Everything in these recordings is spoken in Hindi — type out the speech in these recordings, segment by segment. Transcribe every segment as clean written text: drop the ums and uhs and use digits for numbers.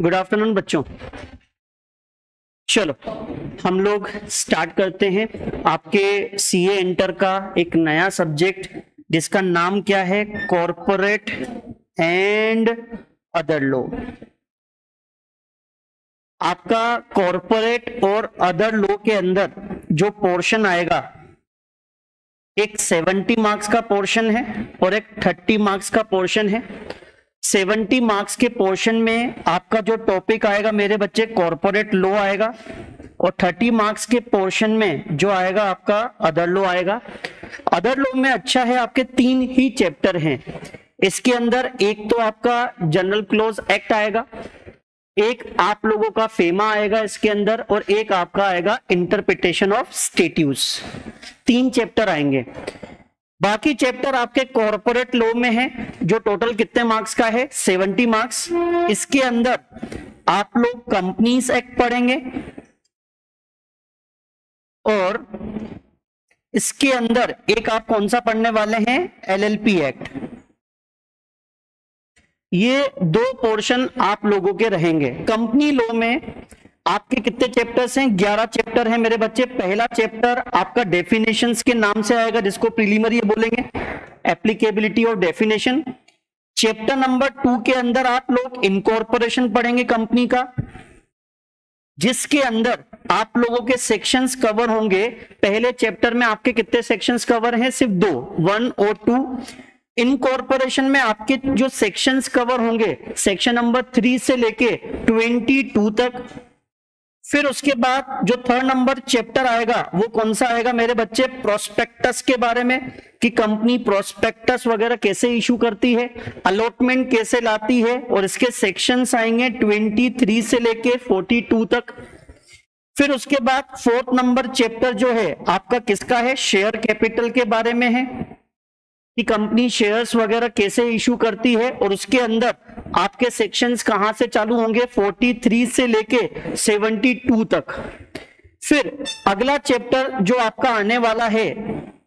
गुड आफ्टरनून बच्चों। चलो हम लोग स्टार्ट करते हैं आपके सीए इंटर का एक नया सब्जेक्ट जिसका नाम क्या है, कॉरपोरेट एंड अदर लॉ। आपका कॉरपोरेट और अदर लॉ के अंदर जो पोर्शन आएगा, एक 70 मार्क्स का पोर्शन है और एक 30 मार्क्स का पोर्शन है। 70 मार्क्स के पोर्शन में आपका जो टॉपिक आएगा मेरे बच्चे, कॉर्पोरेट लॉ आएगा, और 30 मार्क्स के पोर्शन में जो आएगा आपका अदर लॉ आएगा। अदर लॉ में अच्छा है आपके 3 ही चैप्टर हैं इसके अंदर। एक तो आपका जनरल क्लोज एक्ट आएगा, एक आप लोगों का फेमा आएगा इसके अंदर, और एक आपका आएगा इंटरप्रिटेशन ऑफ स्टेट्यूट्स। 3 चैप्टर आएंगे। बाकी चैप्टर आपके कॉर्पोरेट लॉ में है जो टोटल कितने मार्क्स का है, 70 मार्क्स। इसके अंदर आप लोग कंपनीज एक्ट पढ़ेंगे और इसके अंदर एक आप कौन सा पढ़ने वाले हैं, एलएलपी एक्ट। ये 2 पोर्शन आप लोगों के रहेंगे। कंपनी लॉ में आपके कितने चैप्टर्स हैं, 11 चैप्टर हैं मेरे बच्चे। पहला चैप्टर आपका डेफिनेशंस के नाम से आएगा, जिसको प्रीलिमिनरी बोलेंगे, एप्लीकेबिलिटी और डेफिनेशन। चैप्टर नंबर 2 के अंदर आप लोग इनकॉर्पोरेशन पढ़ेंगे कंपनी का, जिसके अंदर आप लोगों के सेक्शंस कवर होंगे। पहले चैप्टर में आपके कितने सेक्शंस कवर हैं, सिर्फ 2, 1 और 2। इनकॉर्पोरेशन में आपके जो सेक्शंस कवर होंगे, सेक्शन नंबर 3 से लेके 22 तक। फिर उसके बाद जो 3rd नंबर चैप्टर आएगा वो कौन सा आएगा मेरे बच्चे, प्रोस्पेक्टस के बारे में, कि कंपनी प्रोस्पेक्टस वगैरह कैसे इशू करती है, अलॉटमेंट कैसे लाती है, और इसके सेक्शंस आएंगे 23 से लेके 42 तक। फिर उसके बाद 4th नंबर चैप्टर जो है आपका किसका है, शेयर कैपिटल के बारे में है, कि कंपनी शेयर्स वगैरह कैसे इशू करती है, और उसके अंदर आपके सेक्शंस कहां से चालू होंगे, 43 से लेके 72 तक। फिर अगला चैप्टर जो आपका आने वाला है,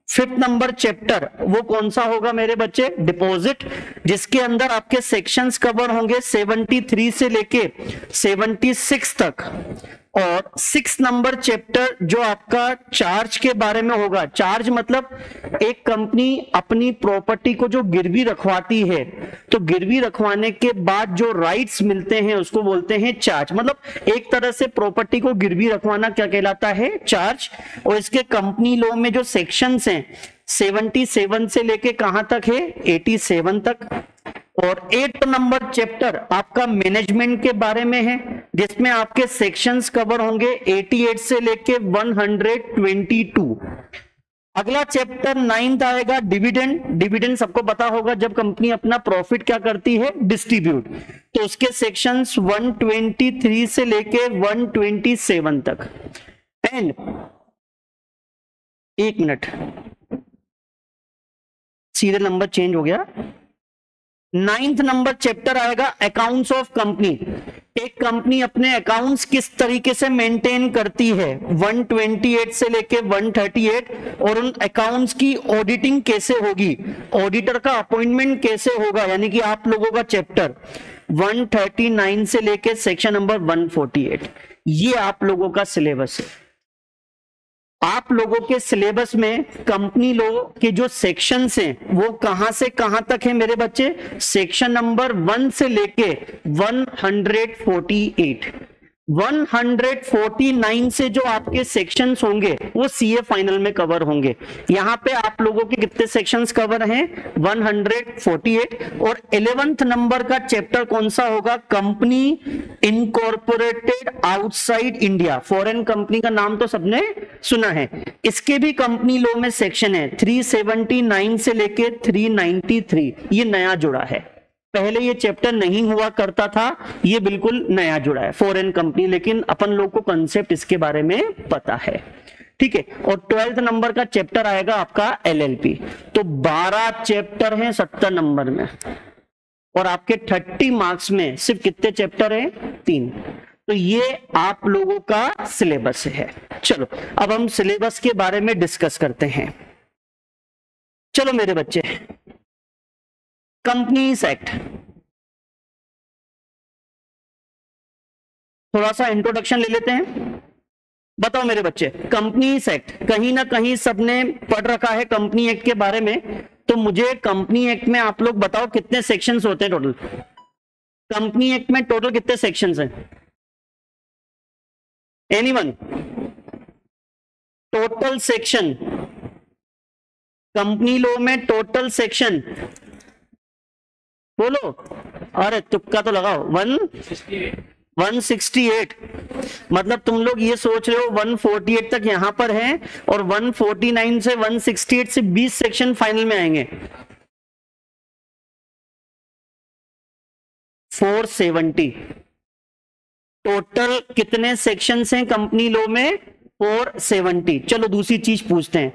5th नंबर चैप्टर, वो कौन सा होगा मेरे बच्चे, डिपॉजिट, जिसके अंदर आपके सेक्शंस कवर होंगे 73 से लेके 76 तक। और 6th नंबर चैप्टर जो आपका चार्ज के बारे में होगा। चार्ज मतलब एक कंपनी अपनी प्रॉपर्टी को जो गिरवी रखवाती है, तो गिरवी रखवाने के बाद जो राइट्स मिलते हैं उसको बोलते हैं चार्ज। मतलब एक तरह से प्रॉपर्टी को गिरवी रखवाना क्या कहलाता है, चार्ज। और इसके कंपनी लॉ में जो सेक्शंस हैं 77 से लेके कहां तक है, 87 तक। और 8th नंबर चैप्टर आपका मैनेजमेंट के बारे में है, जिसमें आपके सेक्शंस कवर होंगे 88 से लेके 122। अगला चैप्टर 9th आएगा डिविडेंड। डिविडेंड सबको पता होगा, जब कंपनी अपना प्रॉफिट क्या करती है, डिस्ट्रीब्यूट। तो उसके सेक्शंस 123 से लेके 127 तक। And 1 minute, serial number change हो गया। 9th नंबर चैप्टर आएगा अकाउंट्स ऑफ कंपनी। एक कंपनी अपने अकाउंट्स किस तरीके से मेंटेन करती है, 128 से लेके 138। और उन अकाउंट्स की ऑडिटिंग कैसे होगी, ऑडिटर का अपॉइंटमेंट कैसे होगा, यानी कि आप लोगों का चैप्टर 139 से लेके सेक्शन नंबर 148। ये आप लोगों का सिलेबस है। आप लोगों के सिलेबस में कंपनी लॉ के जो सेक्शंस हैं वो कहां से कहां तक है मेरे बच्चे, सेक्शन नंबर 1 से लेके 148। 149 से जो आपके सेक्शंस होंगे वो सीए फाइनल में कवर होंगे। यहां पे आप लोगों के कितने सेक्शंस कवर हैं, 148। और 11th नंबर का चैप्टर कौन सा होगा, company incorporated outside India. Foreign company का नाम तो सबने सुना है। इसके भी कंपनी लॉ में सेक्शन है 379 से लेके 393। ये नया जुड़ा है, पहले ये चैप्टर नहीं हुआ करता था, ये बिल्कुल नया जुड़ा है, फॉरेन कंपनी। लेकिन अपन लोग को कंसेप्ट इसके बारे में पता है, ठीक है। और 12th नंबर का चैप्टर आएगा आपका एलएलपी। तो 12 चैप्टर हैं 70 नंबर में, और आपके 30 मार्क्स में सिर्फ कितने चैप्टर हैं, 3। तो ये आप लोगों का सिलेबस है। चलो अब हम सिलेबस के बारे में डिस्कस करते हैं। चलो मेरे बच्चे, कंपनीज एक्ट थोड़ा सा इंट्रोडक्शन ले लेते हैं। बताओ मेरे बच्चे, कंपनीज एक्ट कहीं ना कहीं सबने पढ़ रखा है कंपनी एक्ट के बारे में, तो मुझे कंपनी एक्ट में आप लोग बताओ कितने सेक्शंस होते हैं टोटल? कंपनी एक्ट में टोटल कितने सेक्शंस हैं? Anyone? Total section company law में, टोटल सेक्शन बोलो। अरे तुक्का तो लगाओ। 168। मतलब तुम लोग ये सोच रहे हो 148 तक यहां पर है और 149 से 168 से 20 सेक्शन फाइनल में आएंगे। 470। टोटल कितने सेक्शंस हैं कंपनी लॉ में? 470। चलो दूसरी चीज पूछते हैं,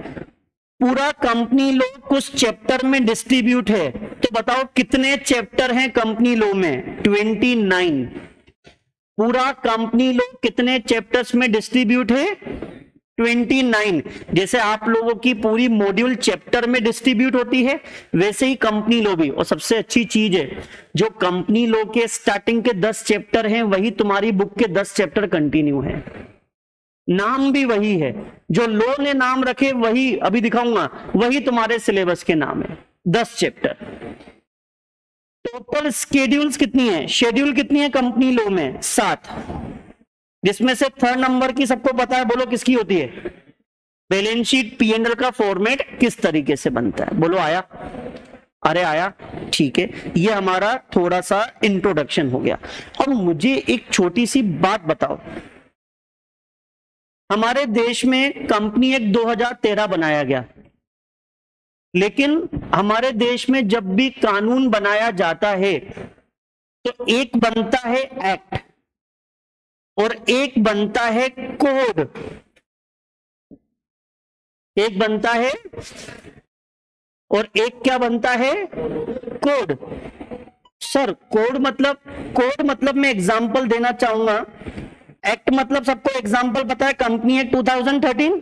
पूरा कंपनी लॉ कुछ चैप्टर में डिस्ट्रीब्यूट है, तो बताओ कितने चैप्टर हैं कंपनी लॉ में? 29। पूरा कंपनी लॉ कितने चैप्टर्स में डिस्ट्रीब्यूट है? 29। जैसे आप लोगों की पूरी मॉड्यूल चैप्टर में डिस्ट्रीब्यूट होती है, वैसे ही कंपनी लॉ भी। और सबसे अच्छी चीज है, जो कंपनी लॉ के स्टार्टिंग के 10 चैप्टर हैं वही तुम्हारी बुक के 10 चैप्टर कंटिन्यू है। नाम भी वही है, जो लॉ ने नाम रखे वही अभी दिखाऊंगा, वही तुम्हारे सिलेबस के नाम है। 10 चैप्टर। टोटल शेड्यूल्स कितनी है? शेड्यूल कितनी है कंपनी लॉ में? 7। जिसमें से 3rd नंबर की सबको पता है, बोलो किसकी होती है? बैलेंस शीट P&L का फॉर्मेट किस तरीके से बनता है? बोलो आया? अरे आया, ठीक है। ये हमारा थोड़ा सा इंट्रोडक्शन हो गया। अब मुझे एक छोटी सी बात बताओ, हमारे देश में कंपनी एक्ट 2013 बनाया गया, लेकिन हमारे देश में जब भी कानून बनाया जाता है तो एक बनता है एक्ट और एक बनता है कोड। एक बनता है और एक क्या बनता है? कोड। सर कोड मतलब मैं एग्जांपल देना चाहूंगा। एक्ट मतलब सबको एग्जांपल पता है, कंपनी एक्ट 2013।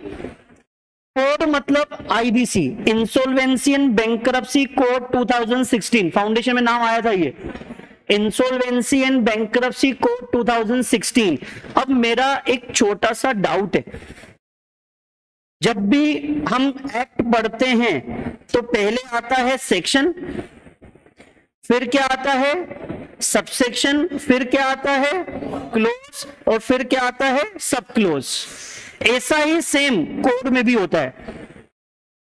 कोड मतलब IBC, insolvency and bankruptcy code 2016। Foundation में नाम आया था ये, इंसॉल्वेंसी एंड बैंकरप्सी कोड 2016। अब मेरा एक छोटा सा डाउट है, जब भी हम एक्ट पढ़ते हैं तो पहले आता है सेक्शन, फिर क्या आता है? सबसेक्शन, फिर क्या आता है? क्लोज, और फिर क्या आता है? सब क्लोज। ऐसा ही सेम कोड में भी होता है,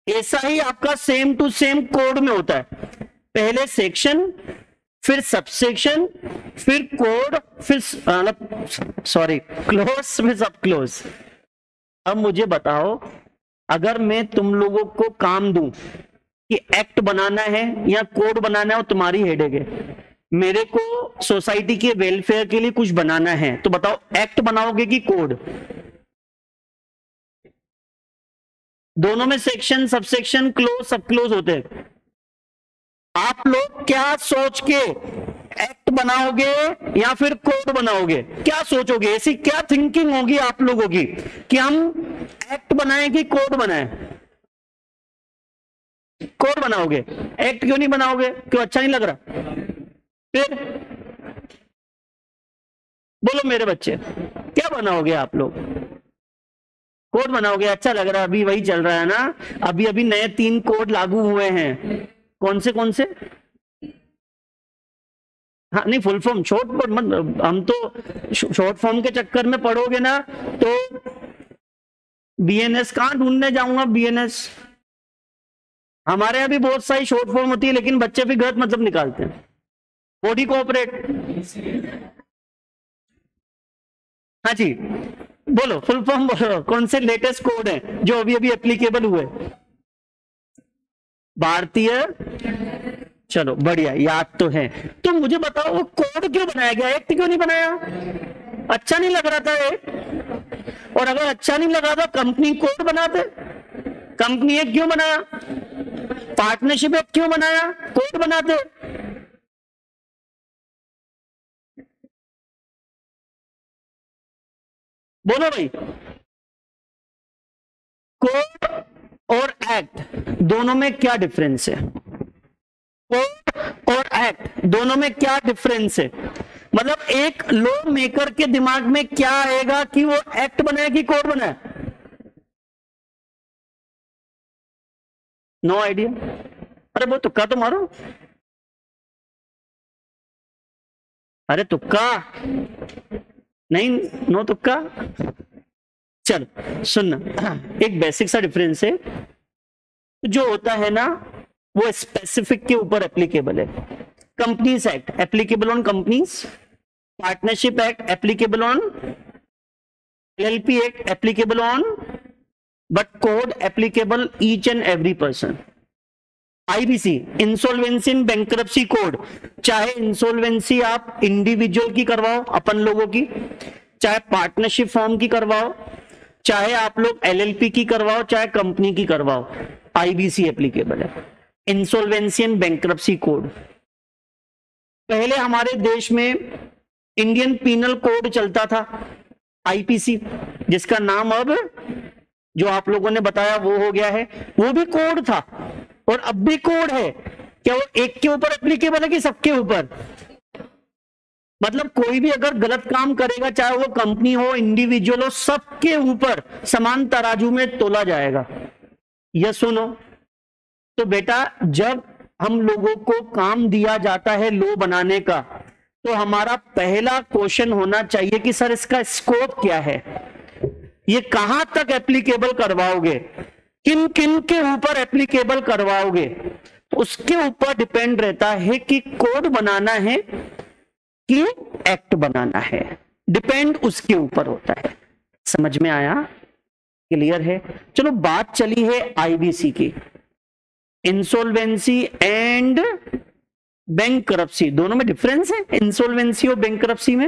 ऐसा ही आपका सेम टू सेम कोड में होता है। पहले सेक्शन, फिर सबसेक्शन, फिर कोड, फिर क्लोज, फिर सब क्लोज। अब मुझे बताओ, अगर मैं तुम लोगों को काम दूं कि एक्ट बनाना है या कोड बनाना है, वो तुम्हारी हेडेक है। मेरे को सोसाइटी के वेलफेयर के लिए कुछ बनाना है, तो बताओ एक्ट बनाओगे कि कोड? दोनों में सेक्शन, सबसेक्शन, क्लोज, सब क्लोज होते हैं। आप लोग क्या सोच के एक्ट बनाओगे या फिर कोड बनाओगे? क्या सोचोगे? ऐसी क्या थिंकिंग होगी आप लोगों की कि हम एक्ट बनाएं कि कोड बनाएं? कोड बनाओगे। एक्ट क्यों नहीं बनाओगे? क्यों अच्छा नहीं लग रहा? फिर बोलो मेरे बच्चे, क्या बनाओगे आप लोग? कोड बनाओगे। अच्छा लग रहा है, अभी वही चल रहा है ना, अभी अभी नए 3 कोड लागू हुए हैं। कौन से? हाँ नहीं, फुल फॉर्म, शॉर्ट फॉर्म मत, हम तो शॉर्ट फॉर्म के चक्कर में पढ़ोगे ना तो बीएनएस कहां ढूंढने जाऊंगा? बीएनएस हमारे यहाँ भी बहुत सारी शॉर्ट फॉर्म होती है, लेकिन बच्चे भी गलत मतलब निकालते हैं। बॉडी कोऑपरेट, हाँ जी बोलो, फुल फॉर्म बोलो। कौन से लेटेस्ट कोड है जो अभी अभी एप्लीकेबल हुए? भारतीय, चलो बढ़िया, याद तो है। तो मुझे बताओ वो कोड क्यों बनाया गया, एक्ट क्यों नहीं बनाया? अच्छा नहीं लग रहा था एक, और अगर अच्छा नहीं लगा था कंपनी कोड बनाते। कंपनी एक्ट क्यों बनाया? पार्टनरशिप एक्ट क्यों बनाया? कोड बनाते। बोलो भाई, कोड और एक्ट दोनों में क्या डिफरेंस है? कोड और एक्ट दोनों में क्या डिफरेंस है? मतलब एक लॉ मेकर के दिमाग में क्या आएगा कि वो एक्ट बनाए कि कोड बनाए? No idea. अरे वो तुक्का तो मारो, अरे तुक्का नहीं, नो तुक्का। चल सुनना, एक बेसिक सा डिफरेंस है, जो होता है ना वो स्पेसिफिक के ऊपर एप्लीकेबल है। Companies act applicable on companies, partnership act applicable on, LLP act applicable on, but code applicable each and every person. IBC insolvency in bankruptcy code, चाहे इंसॉल्वेंसी आप इंडिविजुअल की करवाओ अपन लोगों की, चाहे पार्टनरशिप फॉर्म की करवाओ, चाहे आप लोग एलएलपी की करवाओ, चाहे कंपनी की करवाओ, आईबीसी एप्लीकेबल है। इंसॉल्वेंसी इन बैंक्रप्सी कोड, पहले हमारे देश में इंडियन पीनल कोड चलता था आईपीसी, जिसका नाम अब जो आप लोगों ने बताया वो हो गया है। वो भी कोड था और अब भी कोड है। क्या वो एक के ऊपर एप्लीकेबल है कि सबके ऊपर? मतलब कोई भी अगर गलत काम करेगा, चाहे वो कंपनी हो इंडिविजुअल हो, सबके ऊपर समान तराजू में तोला जाएगा। यह सुनो, तो बेटा जब हम लोगों को काम दिया जाता है लॉ बनाने का, तो हमारा पहला क्वेश्चन होना चाहिए कि सर इसका स्कोप क्या है, ये कहां तक एप्लीकेबल करवाओगे, किन किन के ऊपर एप्लीकेबल करवाओगे, तो उसके ऊपर डिपेंड रहता है कि कोड बनाना है कि एक्ट बनाना है, डिपेंड उसके ऊपर होता है। समझ में आया? क्लियर है? चलो बात चली है आईबीसी की, इंसॉल्वेंसी एंड बैंकरप्सी, दोनों में डिफरेंस है इंसॉल्वेंसी और बैंकरप्सी में।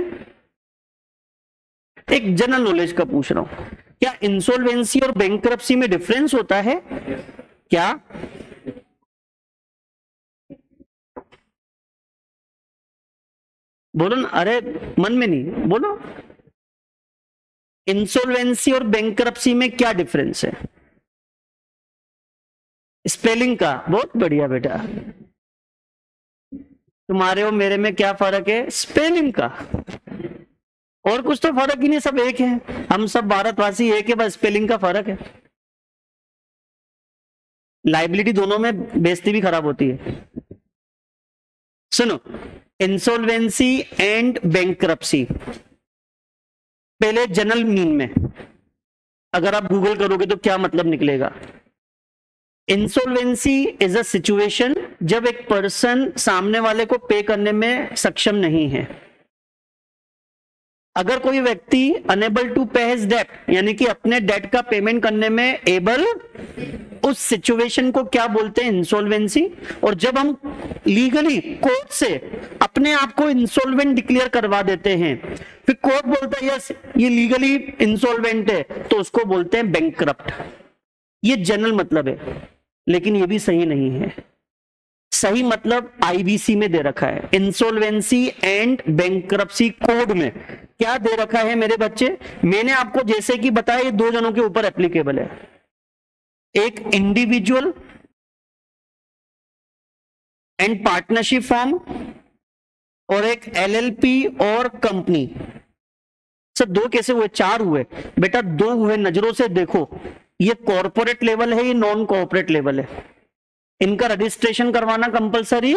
एक जनरल नॉलेज का पूछ रहा हूं, क्या इंसॉल्वेंसी और बैंकरप्सी में डिफरेंस होता है क्या? बोलो ना, अरे मन में नहीं बोलो। इंसॉल्वेंसी और बैंकरप्सी में क्या डिफरेंस है? स्पेलिंग का, बहुत बढ़िया बेटा। तुम्हारे और मेरे में क्या फर्क है? स्पेलिंग का, और कुछ तो फर्क ही नहीं, सब एक है, हम सब भारतवासी एक है, बस स्पेलिंग का फर्क है। लाइबिलिटी दोनों में बेइज्जती भी खराब होती है। सुनो, इंसॉल्वेंसी एंड बैंकरप्सी, पहले जनरल मीन में अगर आप गूगल करोगे तो क्या मतलब निकलेगा? इंसॉल्वेंसी इज अ सिचुएशन जब एक पर्सन सामने वाले को पे करने में सक्षम नहीं है। अगर कोई व्यक्ति अनेबल टू पे हिज डेट, यानी कि अपने डेट का पेमेंट करने में एबल, उस सिचुएशन को क्या बोलते हैं? इंसॉल्वेंसी। और जब हम लीगली कोर्ट से अपने आप को इंसॉल्वेंट डिक्लेयर करवा देते हैं, फिर कोर्ट बोलता है यस ये लीगली इंसॉल्वेंट है, तो उसको बोलते हैं बैंकरप्ट। ये जनरल मतलब है, लेकिन ये भी सही नहीं है। सही मतलब आईबीसी में दे रखा है, इंसॉल्वेंसी एंड बैंकरप्सी कोड में क्या दे रखा है मेरे बच्चे? मैंने आपको जैसे कि बताया ये दो जनों के ऊपर एप्लीकेबल है, एक इंडिविजुअल एंड पार्टनरशिप फॉर्म और एक एलएलपी और कंपनी। सर दो कैसे हुए? चार हुए बेटा, दो हुए। नजरों से देखो, ये कॉर्पोरेट लेवल है, ये नॉन कॉर्पोरेट लेवल है। इनका रजिस्ट्रेशन करवाना कंपलसरी,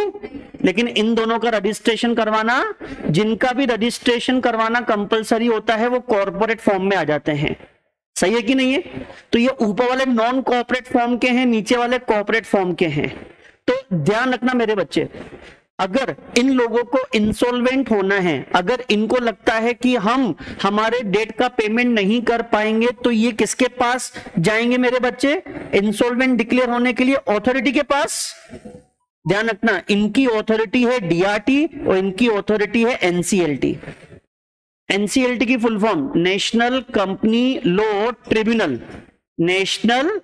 लेकिन इन दोनों का रजिस्ट्रेशन करवाना, जिनका भी रजिस्ट्रेशन करवाना कंपलसरी होता है वो कॉर्पोरेट फॉर्म में आ जाते हैं। सही है कि नहीं है? तो ये ऊपर वाले नॉन कॉर्पोरेट फॉर्म के हैं, नीचे वाले कॉर्पोरेट फॉर्म के हैं। तो ध्यान रखना मेरे बच्चे, अगर इन लोगों को इंसॉल्वेंट होना है, अगर इनको लगता है कि हम हमारे डेट का पेमेंट नहीं कर पाएंगे, तो ये किसके पास जाएंगे मेरे बच्चे? इंसॉल्वेंट डिक्लेयर होने के लिए अथॉरिटी के पास। ध्यान रखना, इनकी अथॉरिटी है डीआरटी और इनकी अथॉरिटी है एनसीएलटी। एनसीएलटी की full form national company law tribunal, national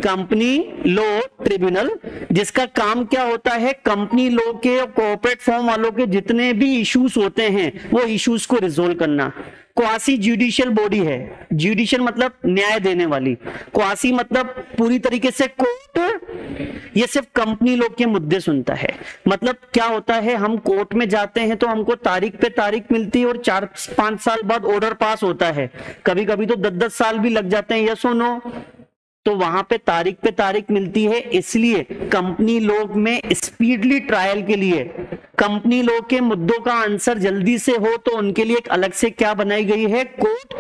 company law tribunal, जिसका काम क्या होता है, कंपनी लॉ के कॉर्पोरेट फॉर्म वालों के जितने भी इश्यूज होते हैं वो इश्यूज को रिजोल्व करना। क्वासी जुडिशियल बॉडी है, जुडिशियल मतलब न्याय देने वाली, क्वासी मतलब पूरी तरीके से कोर्ट, ये सिर्फ कंपनी लोग के मुद्दे सुनता है। मतलब क्या होता है, हम कोर्ट में जाते हैं तो हमको तारीख पे तारीख मिलती है और 4-5 साल बाद ऑर्डर पास होता है, कभी कभी तो 10-10 साल भी लग जाते हैं, यस और नो। तो वहां पे तारीख मिलती है, इसलिए कंपनी लोग में स्पीडली ट्रायल के लिए कंपनी लोग के मुद्दों का आंसर जल्दी से हो तो उनके लिए एक अलग से क्या बनाई गई है, कोर्ट,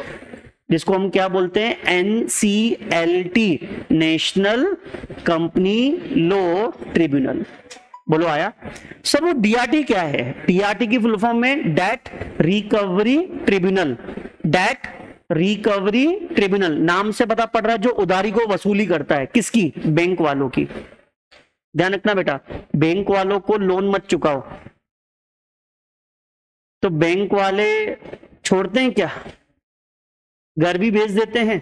जिसको हम क्या बोलते हैं, NCLT, national company law tribunal. बोलो आया। सर वो DRT क्या है? DRT की फुल फॉर्म में date recovery tribunal. Date recovery tribunal नाम से पता पड़ रहा है जो उधारी को वसूली करता है, किसकी, बैंक वालों की। ध्यान रखना बेटा, बैंक वालों को लोन मत चुकाओ तो बैंक वाले छोड़ते हैं क्या, घर भी बेच देते हैं,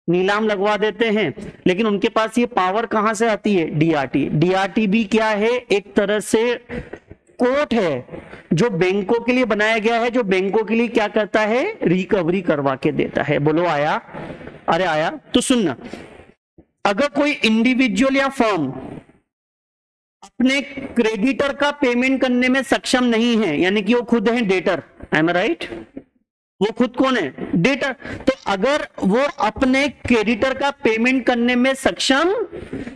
नीलाम लगवा देते हैं, लेकिन उनके पास ये पावर कहां से आती है, DRT। DRT भी क्या है, एक तरह से कोर्ट है जो बैंकों के लिए बनाया गया है, जो बैंकों के लिए क्या करता है, रिकवरी करवा के देता है। बोलो आया? अरे आया। तो सुनना, अगर कोई इंडिविजुअल या फर्म अपने क्रेडिटर का पेमेंट करने में सक्षम नहीं है, यानी कि वो खुद है डेटर, आई एम राइट, वो खुद कौन है, डेटर, तो अगर वो अपने क्रेडिटर का पेमेंट करने में सक्षम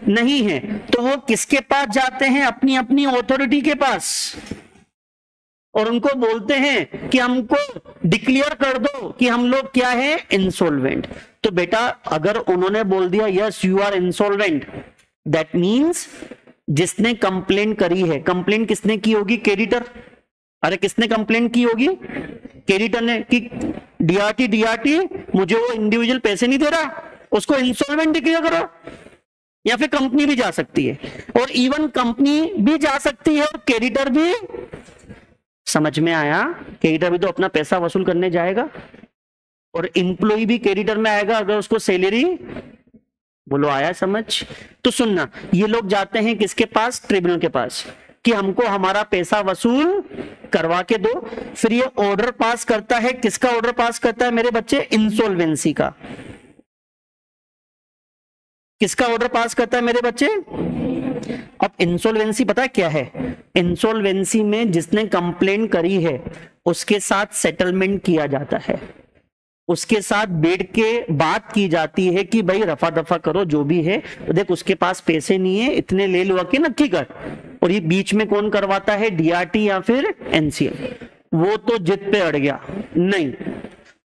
नहीं है तो वो किसके पास जाते हैं, अपनी अपनी अथॉरिटी के पास, और उनको बोलते हैं कि हमको डिक्लेयर कर दो कि हम लोग क्या है, इंसॉल्वेंट। तो बेटा अगर उन्होंने बोल दिया yes you are insolvent, that means जिसने कंप्लेन करी है, कंप्लेन किसने की होगी, क्रेडिटर। अरे किसने कंप्लेन की होगी, क्रेडिटर ने, कि DRT मुझे वो इंडिविजुअल पैसे नहीं दे रहा, उसको इंसॉल्वेंट डिक्लेयर करो। या फिर कंपनी भी जा सकती है, और इवन कंपनी भी जा सकती है और क्रेडिटर भी, समझ में आया, क्रेडिटर भी तो अपना पैसा वसूल करने जाएगा, और एम्प्लॉय भी क्रेडिटर में आएगा अगर उसको सैलरी, बोलो आया समझ। तो सुनना, ये लोग जाते हैं किसके पास, ट्रिब्यूनल के पास, कि हमको हमारा पैसा वसूल करवा के दो। फिर ये ऑर्डर पास करता है, किसका ऑर्डर पास करता है मेरे बच्चे, इंसॉल्वेंसी का। किसका ऑर्डर पास करता है मेरे बच्चे, अब इंसॉल्वेंसी पता है क्या है, इंसॉल्वेंसी में जिसने कंप्लेन करी है उसके साथ सेटलमेंट किया जाता है, उसके साथ बैठ के बात की जाती है कि भाई रफा दफा करो जो भी है, देख उसके पास पैसे नहीं है, इतने ले लो के नक्की कर। और ये बीच में कौन करवाता है, DRT या फिर NCL। वो तो जिद पे अड़ गया, नहीं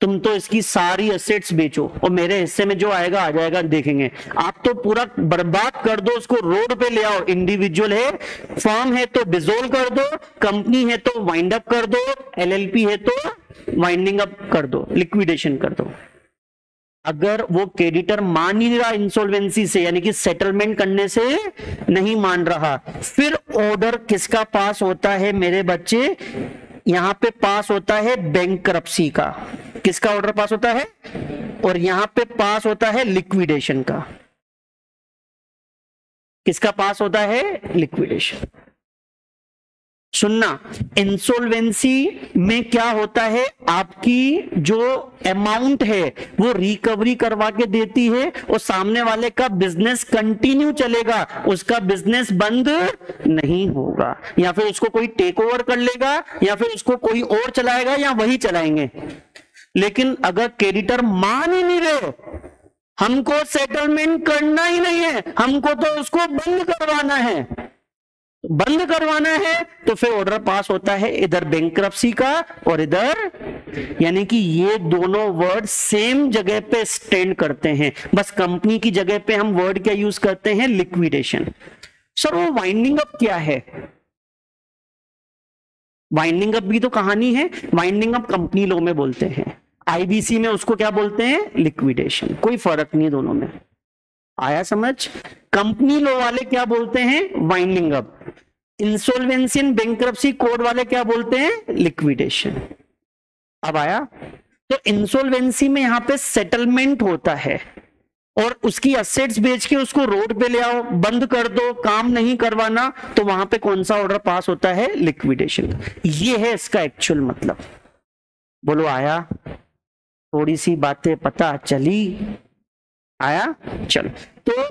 तुम तो इसकी सारी एसेट्स बेचो और मेरे हिस्से में जो आएगा आ जाएगा, देखेंगे। आप तो पूरा बर्बाद कर दो, उसको रोड पे ले आओ। इंडिविजुअल है, फर्म है तो डिसॉल्व कर दो, कंपनी है तो वाइंड अप कर दो, LLP है तो वाइंडिंग अप कर दो, लिक्विडेशन कर दो। अगर वो क्रेडिटर मान ही नहीं रहा इंसॉल्वेंसी से, यानी कि सेटलमेंट करने से नहीं मान रहा, फिर ऑर्डर किसका पास होता है मेरे बच्चे, यहां पे पास होता है बैंकरप्सी का। किसका ऑर्डर पास होता है, और यहां पे पास होता है लिक्विडेशन का। किसका पास होता है, लिक्विडेशन। सुनना, इंसॉल्वेंसी में क्या होता है, आपकी जो अमाउंट है वो रिकवरी करवा के देती है और सामने वाले का बिजनेस कंटिन्यू चलेगा, उसका बिजनेस बंद नहीं होगा, या फिर उसको कोई टेक ओवर कर लेगा, या फिर उसको कोई और चलाएगा, या वही चलाएंगे। लेकिन अगर क्रेडिटर मान ही नहीं रहे, हमको सेटलमेंट करना ही नहीं है, हमको तो उसको बंद करवाना है, बंद करवाना है, तो फिर ऑर्डर पास होता है इधर बैंकरप्सी का और इधर, यानी कि ये दोनों वर्ड सेम जगह पे स्टैंड करते हैं, बस कंपनी की जगह पे हम वर्ड क्या यूज करते हैं, लिक्विडेशन। सर वो वाइंडिंग अप क्या है, वाइंडिंग अप भी तो कहानी है, वाइंडिंग अप कंपनी लॉ में बोलते हैं, IBC में उसको क्या बोलते हैं, लिक्विडेशन। कोई फर्क नहीं दोनों में, आया समझ। कंपनी लॉ वाले क्या बोलते हैं, winding up, insolvency and bankruptcy code वाले क्या बोलते हैं, लिक्विडेशन। अब आया, तो इंसॉल्वेंसी में यहां पे सेटलमेंट होता है, और उसकी असेट्स बेच के उसको रोड पे ले आओ, बंद कर दो, काम नहीं करवाना, तो वहां पे कौन सा ऑर्डर पास होता है? लिक्विडेशन। ये है इसका एक्चुअल मतलब। बोलो आया? थोड़ी सी बातें पता चली? आया? चलो, तो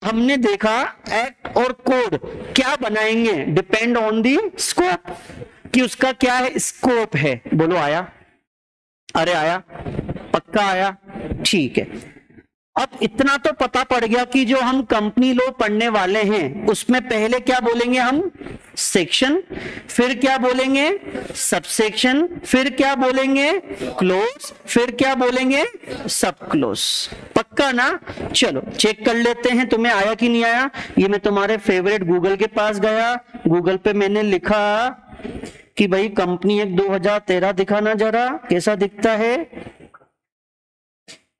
हमने देखा एक्ट और कोड क्या बनाएंगे, डिपेंड ऑन दी स्कोप, कि उसका क्या है, स्कोप है। बोलो आया? अरे आया? पक्का आया? ठीक है। अब इतना तो पता पड़ गया कि जो हम कंपनी लॉ पढ़ने वाले हैं उसमें पहले क्या बोलेंगे हम? सेक्शन, फिर क्या बोलेंगे? सबसेक्शन, फिर क्या बोलेंगे? क्लोज, फिर क्या बोलेंगे? सब क्लोज। पक्का ना? चलो चेक कर लेते हैं तुम्हें आया कि नहीं आया। ये मैं तुम्हारे फेवरेट गूगल के पास गया, गूगल पे मैंने लिखा कि भाई कंपनी एक्ट 2013 दिखाना जरा, कैसा दिखता है।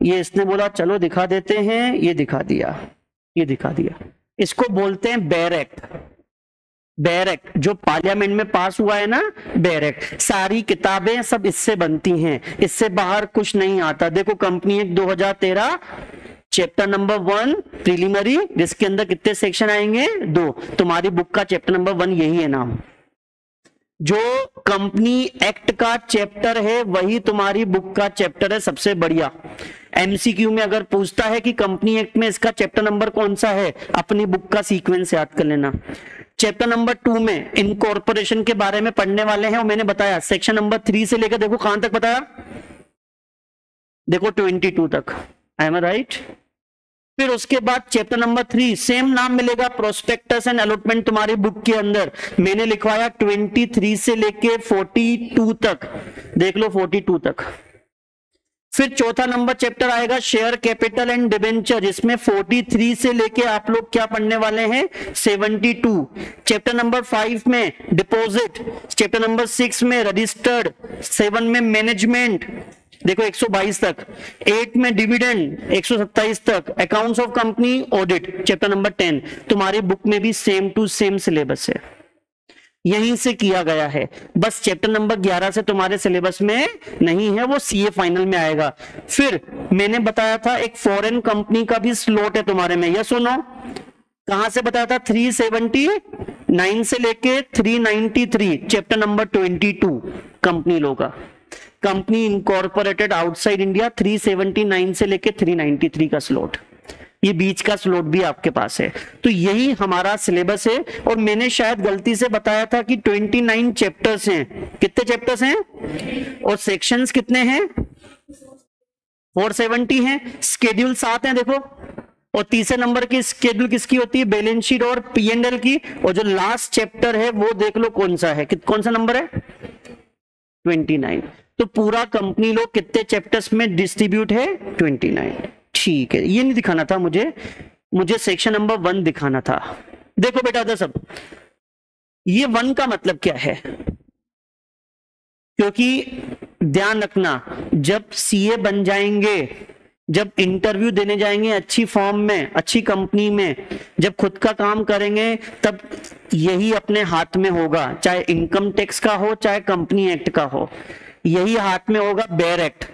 ये इसने बोला चलो दिखा देते हैं, ये दिखा दिया, ये दिखा दिया। इसको बोलते हैं बेयर एक्ट। बेयर एक्ट जो पार्लियामेंट में पास हुआ है ना, बेयर एक्ट। सारी किताबें सब इससे बनती हैं, इससे बाहर कुछ नहीं आता। देखो company act 2013 chapter number 1 preliminary, जिसके अंदर कितने सेक्शन आएंगे? 2। तुम्हारी बुक का चैप्टर नंबर 1 यही है नाम। जो कंपनी एक्ट का चैप्टर है वही तुम्हारी बुक का चैप्टर है, सबसे बढ़िया। एमसीक्यू में अगर पूछता है कि कंपनी एक्ट में इसका चैप्टर नंबर कौन सा है, अपनी बुक का सीक्वेंस याद कर लेना। चैप्टर नंबर 2 में इनकॉर्पोरेशन के बारे में पढ़ने वाले हैं, और मैंने बताया सेक्शन नंबर 3 से लेकर देखो कहां तक बताया, देखो 22 तक। I am right? फिर उसके बाद चैप्टर नंबर 3 सेम नाम मिलेगा, प्रोस्पेक्टस एंड अलॉटमेंट, तुम्हारी बुक के अंदर मैंने लिखवाया 23 से लेके 42 तक, देख लो 42 तक। फिर चौथा नंबर चैप्टर आएगा शेयर कैपिटल एंड डिबेंचर, जिसमें 43 से लेके आप लोग क्या पढ़ने वाले हैं? 72। चैप्टर नंबर 5 में डिपॉजिट, चैप्टर नंबर 6 में रजिस्टर्ड, 7 में मैनेजमेंट, देखो 122 तक, 8 में डिविडेंड 127 तक, accounts of company, audit, chapter number 10। तुम्हारी बुक में भी सेम टू सेम सिलेबस है, यहीं से किया गया है। बस चैप्टर नंबर 11 से तुम्हारे सिलेबस में नहीं है, वो सीए फाइनल में आएगा। फिर मैंने बताया था एक फॉरेन कंपनी का भी स्लॉट है तुम्हारे में, यस और नो? कहां से बताया था? 379 से लेके 393, चैप्टर नंबर 22 कंपनी लॉ का। कंपनी इनकॉर्पोरेटेड आउटसाइड इंडिया 379 से लेके 393 का स्लॉट, ये बीच का स्लॉट भी आपके पास है। तो यही हमारा सिलेबस है। और मैंने शायद गलती से बताया था कि 29 चैप्टर्स हैं। कितने चैप्टर्स हैं? और सेक्शंस कितने हैं? 470 हैं। स्केड्यूल 7 हैं देखो। और तीसरे नंबर की स्केड्यूल किसकी होती है? बैलेंस शीट और P&L की। और जो लास्ट चैप्टर है वो देख लो कौन सा है, कौन सा नंबर है? 29। तो पूरा कंपनी लॉ कितने चैप्टर्स में डिस्ट्रीब्यूट है? 29। ठीक है, ये नहीं दिखाना था मुझे सेक्शन नंबर 1 दिखाना था। देखो बेटा उधर सब, ये 1 का मतलब क्या है, क्योंकि ध्यान रखना जब सीए बन जाएंगे, जब इंटरव्यू देने जाएंगे अच्छी फॉर्म में, अच्छी कंपनी में, जब खुद का काम करेंगे, तब यही अपने हाथ में होगा, चाहे इनकम टैक्स का हो चाहे कंपनी एक्ट का हो, यही हाथ में होगा। बेयर एक्ट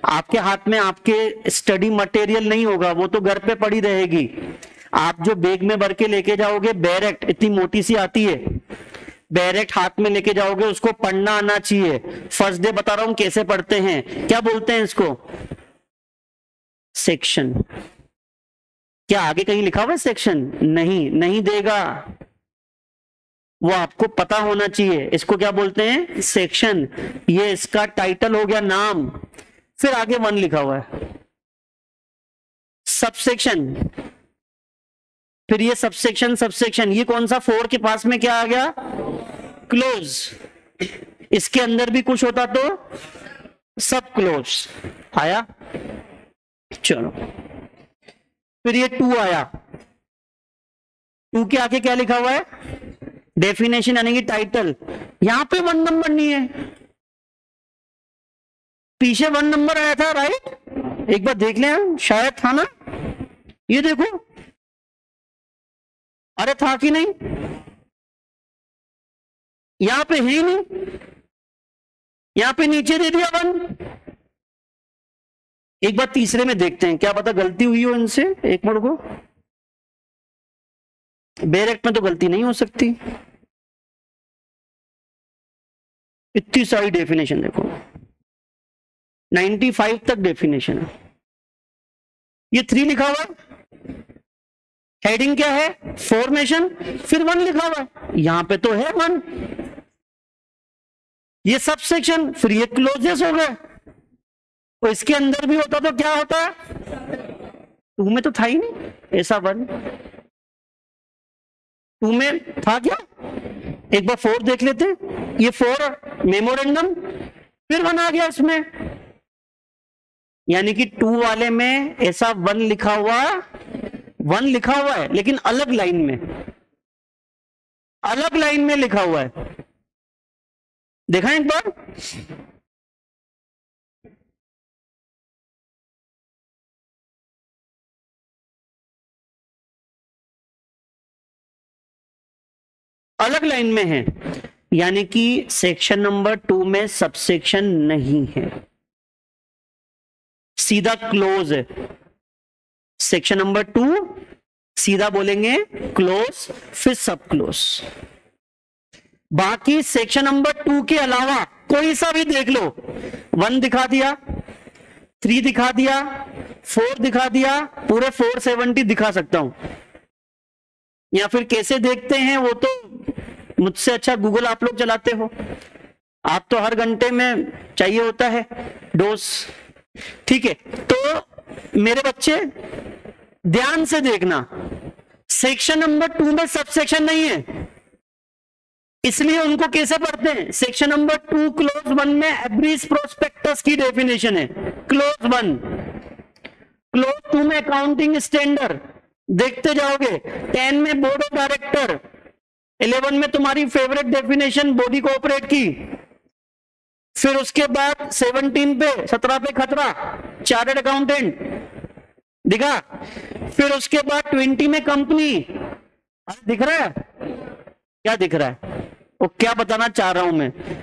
आपके हाथ में, आपके स्टडी मटेरियल नहीं होगा, वो तो घर पे पड़ी रहेगी। आप जो बैग में भर के लेके जाओगे, बेयर एक्ट इतनी मोटी सी आती है, बेयर एक्ट हाथ में लेके जाओगे, उसको पढ़ना आना चाहिए। फर्स्ट डे बता रहा हूं कैसे पढ़ते हैं। क्या बोलते हैं इसको? सेक्शन। क्या आगे कहीं लिखा हुआ है सेक्शन? नहीं देगा, वो आपको पता होना चाहिए। इसको क्या बोलते हैं? सेक्शन। ये इसका टाइटल हो गया, नाम। फिर आगे 1 लिखा हुआ है। सबसेक्शन, फिर ये सबसेक्शन, ये कौन सा? 4 के पास में क्या आ गया? क्लोज। इसके अंदर भी कुछ होता तो सब क्लोज आया। चलो, फिर ये 2 आया। 2 के आगे क्या लिखा हुआ है? डेफिनेशन यानी कि टाइटल। यहां पे 1 नंबर नहीं है, पीछे 1 नंबर आया था, राइट? एक बार देख लें, शायद था ना, ये देखो, अरे था कि नहीं? यहां पे है ही नहीं, यहां पे नीचे दे दिया 1, एक बार तीसरे में देखते हैं, क्या पता गलती हुई हो इनसे। एक मिनट को, बेयर एक्ट में तो गलती नहीं हो सकती, इतनी सारी डेफिनेशन देखो, 95 तक डेफिनेशन है। ये 3 लिखा हुआ है, हेडिंग क्या है, फॉर्मेशन, फिर 1 लिखा हुआ है, यहां पे तो है 1, ये सब सेक्शन, फिर ये क्लोजेस हो गए। तो इसके अंदर भी होता तो क्या होता है, 2 में तो था ही नहीं ऐसा 1, 2 में था क्या, एक बार 4 देख लेते, ये 4 मेमोरेंडम, फिर 1 आ गया इसमें, यानी कि 2 वाले में ऐसा 1 लिखा हुआ है, लेकिन अलग लाइन में, लिखा हुआ है। देखा एक बार, अलग लाइन में है, यानी कि सेक्शन नंबर 2 में सबसेक्शन नहीं है, सीधा क्लोज है। सेक्शन नंबर 2 सीधा बोलेंगे क्लोज, फिर सब क्लोज। बाकी सेक्शन नंबर 2 के अलावा कोई सा भी देख लो, 1 दिखा दिया, 3 दिखा दिया, 4 दिखा दिया, पूरे 470 दिखा सकता हूं। या फिर कैसे देखते हैं वो तो मुझसे अच्छा गूगल आप लोग चलाते हो, आप तो हर घंटे में चाहिए होता है डोज। ठीक है, तो मेरे बच्चे ध्यान से देखना, सेक्शन नंबर 2 में सबसेक्शन नहीं है, इसलिए उनको कैसे पढ़ते हैं, सेक्शन नंबर 2 क्लोज 1 में एब्रीज प्रोस्पेक्टस की डेफिनेशन है, क्लोज 1। क्लोज 2 में अकाउंटिंग स्टैंडर्ड देखते जाओगे, 10 में बोर्ड ऑफ डायरेक्टर, 11 में तुम्हारी फेवरेट डेफिनेशन बॉडी कोऑपरेट की, फिर उसके बाद 17 पे खतरा, चार्टर्ड अकाउंटेंट दिखा, फिर उसके बाद 20 में कंपनी, दिख रहा है क्या, दिख रहा है वो क्या बताना चाह रहा हूं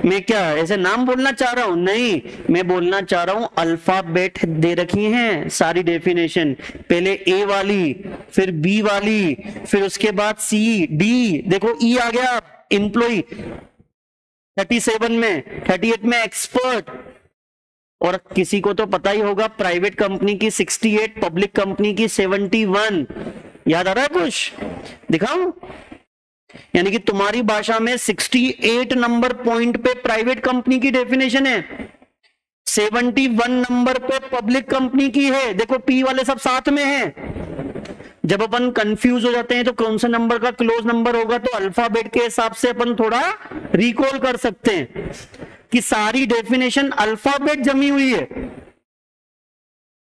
मैं क्या ऐसे नाम बोलना चाह रहा हूं, नहीं, मैं बोलना चाह रहा हूं अल्फाबेट दे रखी हैं सारी डेफिनेशन, पहले ए वाली, फिर बी वाली, फिर उसके बाद सी डी, देखो ई आ गया एम्प्लॉय 37 में, 38 में एक्सपर्ट, और किसी को तो पता ही होगा प्राइवेट कंपनी की 68, पब्लिक कंपनी की 71, याद आ रहा है कुछ, दिखाऊं, यानी कि तुम्हारी भाषा में 68 नंबर पॉइंट पे प्राइवेट कंपनी की डेफिनेशन है, 71 नंबर पे पब्लिक कंपनी की है, देखो पी वाले सब साथ में है। जब अपन कंफ्यूज हो जाते हैं तो कौन सा नंबर का क्लोज नंबर होगा, तो अल्फाबेट के हिसाब से अपन थोड़ा रिकॉल कर सकते हैं कि सारी डेफिनेशन अल्फाबेट जमी हुई है,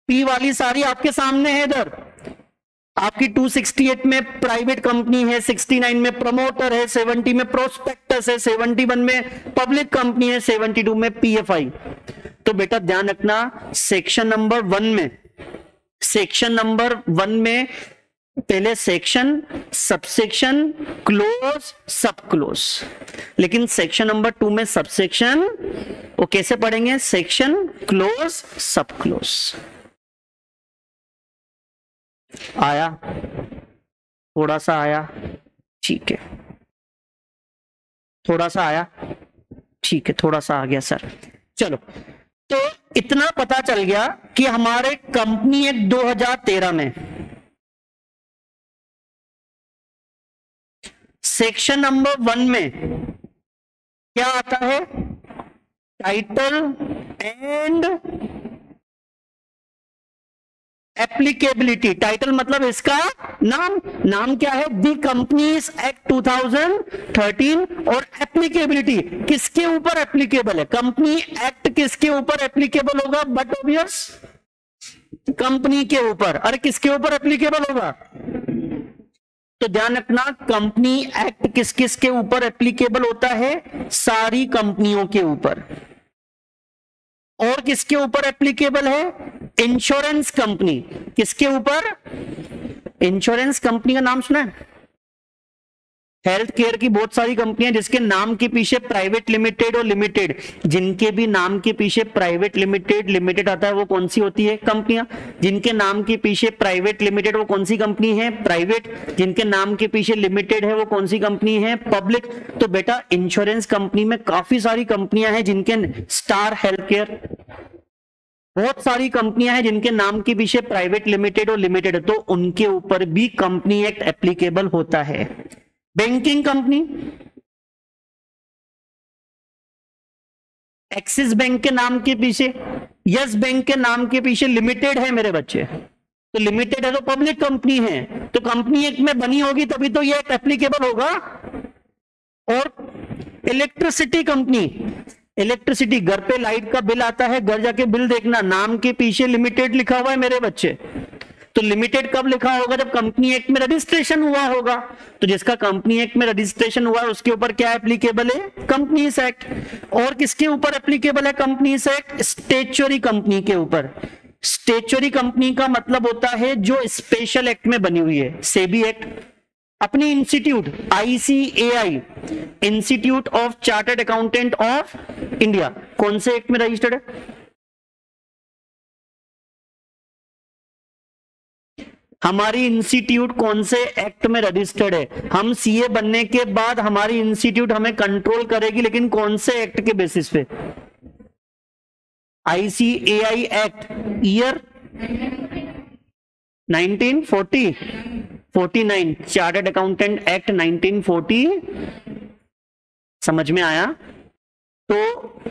पी वाली सारी आपके सामने है। इधर आपकी 268 में प्राइवेट कंपनी है, 69 में प्रमोटर है, 70 में प्रोस्पेक्टस है, 71 में पब्लिक कंपनी है, 72 में पीएफआई। तो बेटा ध्यान रखना, सेक्शन नंबर 1 में पहले सेक्शन, सबसेक्शन, क्लोज, सब क्लोज, लेकिन सेक्शन नंबर 2 में सबसेक्शन, वो कैसे पढ़ेंगे, सेक्शन, क्लोज, सब क्लोज। आया, थोड़ा सा आया, ठीक है, थोड़ा सा आया, ठीक है, थोड़ा सा आ गया सर। चलो, तो इतना पता चल गया कि हमारे कंपनी एक्ट 2013 में सेक्शन नंबर 1 में क्या आता है, टाइटल एंड एप्लीकेबिलिटी। टाइटल मतलब इसका नाम क्या है, दी कंपनीज एक्ट 2013, और एप्लीकेबिलिटी किसके ऊपर एप्लीकेबल है, कंपनी एक्ट किसके ऊपर एप्लीकेबल होगा, बट ऑब्वियस कंपनी के ऊपर। अरे किसके ऊपर एप्लीकेबल होगा, तो ध्यान रखना, कंपनी एक्ट किस किस के ऊपर एप्लीकेबल होता है, सारी कंपनियों के ऊपर। और किसके ऊपर एप्लीकेबल है, इंश्योरेंस कंपनी, किसके ऊपर, इंश्योरेंस कंपनी का नाम सुना हेल्थ केयर की बहुत सारी कंपनियां जिसके नाम के पीछे प्राइवेट लिमिटेड और लिमिटेड, जिनके भी नाम के पीछे प्राइवेट लिमिटेड लिमिटेड आता है वो कौन सी होती है कंपनियां? जिनके नाम के पीछे प्राइवेट लिमिटेड वो कौन सी कंपनी है? प्राइवेट। जिनके नाम के पीछे लिमिटेड है वो कौन सी कंपनी है? पब्लिक। तो बेटा इंश्योरेंस कंपनी में काफी सारी कंपनियां हैं जिनके स्टार हेल्थ केयर, बहुत सारी कंपनियां हैं जिनके नाम के पीछे प्राइवेट लिमिटेड और लिमिटेड है, तो उनके ऊपर भी कंपनी एक्ट एप्लीकेबल होता है। बैंकिंग कंपनी, एक्सिस बैंक के नाम के पीछे, यस बैंक के नाम के पीछे लिमिटेड है मेरे बच्चे, तो लिमिटेड है तो पब्लिक कंपनी है, तो कंपनी एक्ट में बनी होगी तभी तो ये एक्ट एप्लीकेबल होगा। और इलेक्ट्रिसिटी कंपनी, इलेक्ट्रिसिटी, घर पे लाइट का बिल आता है, घर जाके बिल देखना, नाम के पीछे लिमिटेड लिखा हुआ है मेरे बच्चे, तो लिमिटेड कब लिखा होगा? जब कंपनी एक्ट में रजिस्ट्रेशन हुआ होगा। तो जिसका कंपनी एक्ट में रजिस्ट्रेशन हुआ है उसके ऊपर क्या एप्लीकेबल है? Companies act. और किसके ऊपर एप्लीकेबल है कंपनीज एक्ट? स्टेचुअरी कंपनी के ऊपर। स्टेचुअरी कंपनी का मतलब होता है जो स्पेशल एक्ट में बनी हुई है, सेबी एक्ट। अपनी institute ICAI, institute of chartered accountant of India, कौन से एक्ट में रजिस्टर्ड है? हमारी इंस्टीट्यूट कौन से एक्ट में रजिस्टर्ड है? हम CA बनने के बाद हमारी इंस्टीट्यूट हमें कंट्रोल करेगी, लेकिन कौन से एक्ट के बेसिस पे? ICAI act, year 1949, chartered accountant act 1940। समझ में आया? तो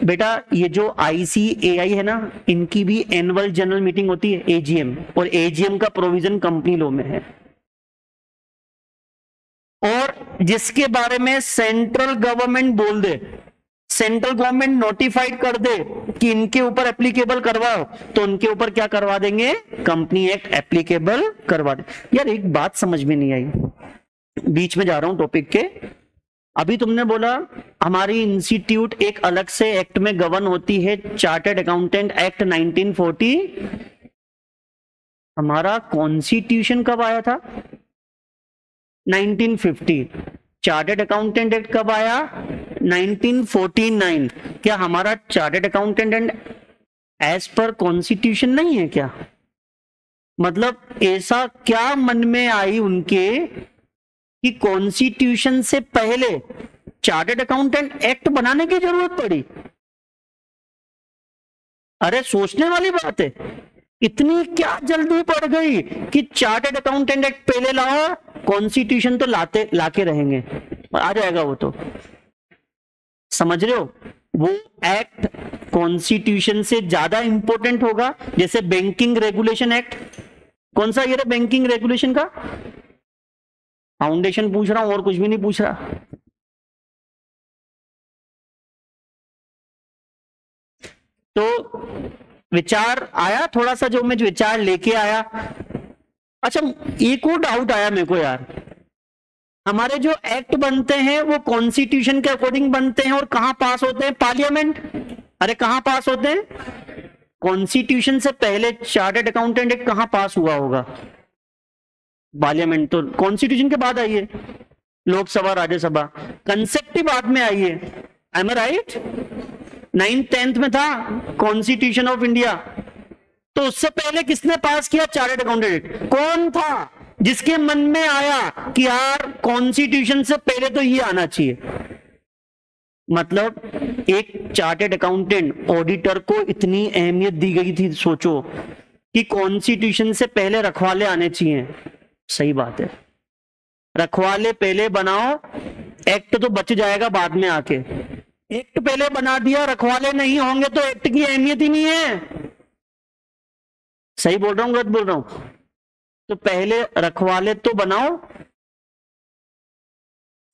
बेटा ये जो ICAI है ना, इनकी भी एनुअल जनरल मीटिंग होती है, AGM, और AGM का प्रोविजन कंपनी लॉ में है। और जिसके बारे में सेंट्रल गवर्नमेंट बोल दे, सेंट्रल गवर्नमेंट नोटिफाइड कर दे कि इनके ऊपर एप्लीकेबल करवाओ, तो उनके ऊपर क्या करवा देंगे? कंपनी एक्ट एप्लीकेबल करवा दे। यार एक बात समझ में नहीं आई, बीच में जा रहा हूं टॉपिक के। अभी तुमने बोला हमारी इंस्टीट्यूट एक अलग से एक्ट में गवर्न होती है, चार्टर्ड अकाउंटेंट एक्ट 1940। हमारा कॉन्स्टिट्यूशन कब आया था? 1950। चार्टर्ड अकाउंटेंट एक्ट कब आया? 1949। क्या हमारा chartered accountant as per constitution नहीं है क्या? मतलब ऐसा क्या मन में आई उनके कि कॉन्स्टिट्यूशन से पहले चार्टर्ड अकाउंटेंट एक्ट बनाने की जरूरत पड़ी? अरे सोचने वाली बात है, इतनी क्या जल्दी पड़ गई कि चार्टर्ड अकाउंटेंट एक्ट पहले लाओ, कॉन्स्टिट्यूशन तो लाके रहेंगे, आ जाएगा वो तो। समझ रहे हो? वो एक्ट कॉन्स्टिट्यूशन से ज्यादा इंपॉर्टेंट होगा। जैसे बैंकिंग रेगुलेशन एक्ट, कौन सा ईयर है बैंकिंग रेगुलेशन का? फाउंडेशन पूछ रहा हूं और कुछ भी नहीं पूछ रहा। तो विचार आया थोड़ा सा, जो मैं विचार लेके आया। अच्छा एक और डाउट आया मेरे को यार, हमारे जो एक्ट बनते हैं वो कॉन्स्टिट्यूशन के अकॉर्डिंग बनते हैं और कहां पास होते हैं? पार्लियामेंट। अरे कहां पास होते हैं? कॉन्स्टिट्यूशन से पहले चार्टर्ड अकाउंटेंट एक्ट कहां पास हुआ होगा? पार्लियामेंट तो कॉन्स्टिट्यूशन के बाद आई है, लोकसभा राज्यसभा कंसेप्ट ही बाद में आई है। एम आई राइट? 9th 10th में था कॉन्स्टिट्यूशन ऑफ इंडिया, तो उससे पहले किसने पास किया चार्टर्ड अकाउंटेंट एक्ट? कौन था जिसके मन में आया कि यार कॉन्स्टिट्यूशन से पहले तो ये आना चाहिए? मतलब एक चार्टर्ड अकाउंटेंट ऑडिटर को इतनी अहमियत दी गई थी, सोचो कि कॉन्स्टिट्यूशन से पहले रखवाले आने चाहिए। सही बात है, रखवाले पहले बनाओ, एक्ट तो बच जाएगा बाद में आके। एक्ट पहले बना दिया, रखवाले नहीं होंगे तो एक्ट की अहमियत ही नहीं है। सही बोल रहा हूं गलत बोल रहा हूं? तो पहले रखवाले तो बनाओ।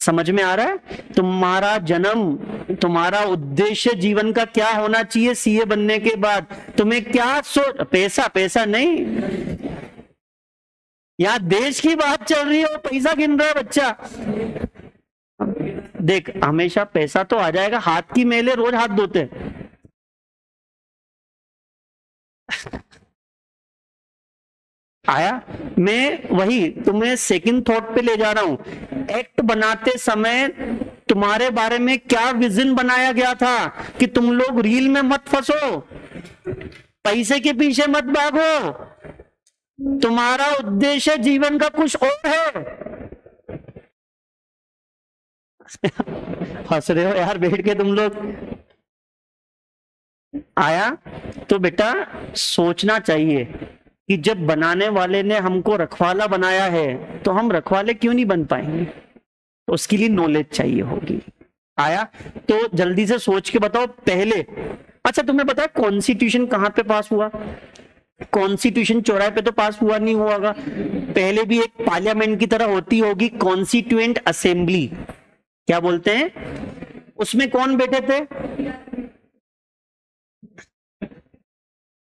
समझ में आ रहा है? तुम्हारा जन्म, तुम्हारा उद्देश्य जीवन का क्या होना चाहिए CA बनने के बाद? तुम्हें क्या सोच, पैसा पैसा नहीं, यहां देश की बात चल रही है और पैसा गिन रहा है बच्चा। देख हमेशा पैसा तो आ जाएगा, हाथ की मेले रोज हाथ धोते। आया? मैं वही तुम्हें सेकंड थॉट पे ले जा रहा हूं। एक्ट बनाते समय तुम्हारे बारे में क्या विजन बनाया गया था कि तुम लोग रील में मत फंसो, पैसे के पीछे मत भागो, तुम्हारा उद्देश्य जीवन का कुछ और है। हंस रहे हो यार बैठ के तुम लोग। आया? तो बेटा सोचना चाहिए कि जब बनाने वाले ने हमको रखवाला बनाया है तो हम रखवाले क्यों नहीं बन पाएंगे? उसके लिए नॉलेज चाहिए होगी। आया? तो जल्दी से सोच के बताओ पहले। अच्छा तुम्हें पता है कॉन्स्टिट्यूशन कहां पे पास हुआ? कॉन्स्टिट्यूशन चौराहे पे तो पास हुआ नहीं हुआ होगा, पहले भी एक पार्लियामेंट की तरह होती होगी, कॉन्स्टिट्यूएंट असेंबली क्या बोलते हैं। उसमें कौन बैठे थे?